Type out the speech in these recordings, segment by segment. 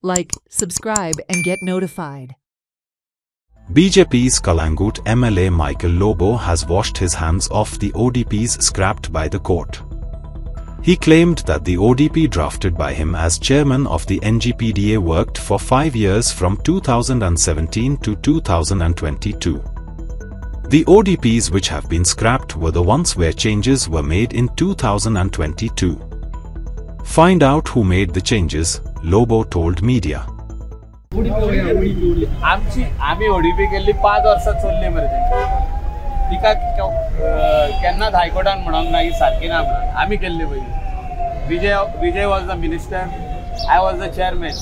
Like, subscribe and get notified. BJP's Kalangut MLA Michael Lobo has washed his hands off the ODPs scrapped by the court. He claimed that the ODP drafted by him as chairman of the NGPDA worked for 5 years from 2017 to 2022. The ODPs which have been scrapped were the ones where changes were made in 2022. Find out who made the changes, Lobo told media. आम्ही ODP केली 5 वर्षात चलली मरे तिका केन्नाच हायकोर्टान म्हणून नाही सारखी ना आम्ही केल्ली पयली Vijay was the minister I was the chairman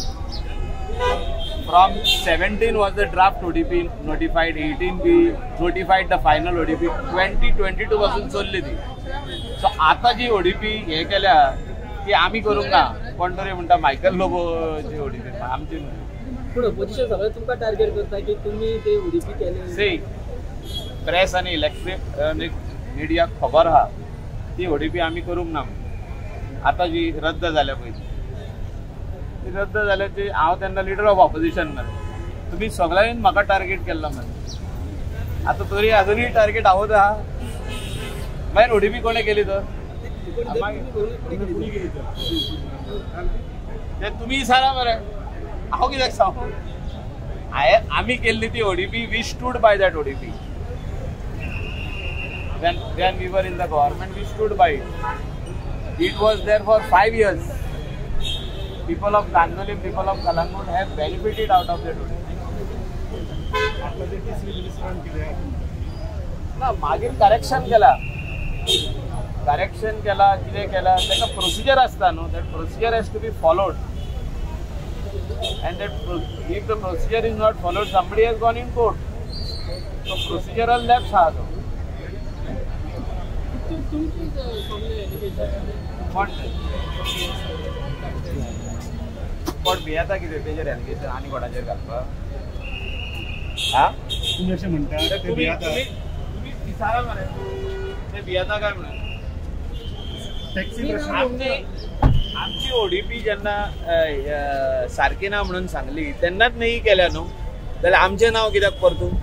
फ्रॉम 17 was the draft ODP notified 18 be notified the final ODP 2022 पासून चलली ती सो आता जी ओडीपी हे केल्या ती आम्ही करूंक ना कोण तरी म्हणटा मायकल लोबो जी ओडीपी आमची पण ऑपोजिशन सगळं तुमका टार्गेट करता की तुम्ही ते ओडीपी केले सी प्रेस आणि इलेक्ट्रिक मीडिया खबर हा ती ओडीपी आम्ही करूंक ना आता जी रद्द झाल्या पयली ती रद्द झाल्याची हांव तेन्ना लिडर ऑफ ऑपोजिशन मरे तुम्ही सगळ्यांनी म्हाका टार्गेट केल्लो मरे आता तरी अजूनही टार्गेट हांवूच आहा मागीर ओडीपी कोणे केली तर तुम्ही सांगा मरे हांव कित्याक सांगू आम्ही केल्ली ती ODP we stood by that ODP when we were in the government we stood by it was there for 5 years people of Kandoli people of Kalangut have benefited out of that ना मागीर correction केला कितें केला ताका procedure आसता न्हू that procedure has to be followed and that if the procedure is not followed somebody has gone in court so procedural lapse ha to कोण भियाता कितें तेजेर एलिगेशन आनी कोणाचेर घालपाक हा तुम्ही अशें म्हणटा ते भियाता तुम्ही विचारा मरे ते भियाता काय म्हणून आमची ओडीपी जेन्ना सारकी ना म्हणून सांगली तेन्नाच नाही केल्या न्हू जाल्यार आमचें नांव कित्याक परतून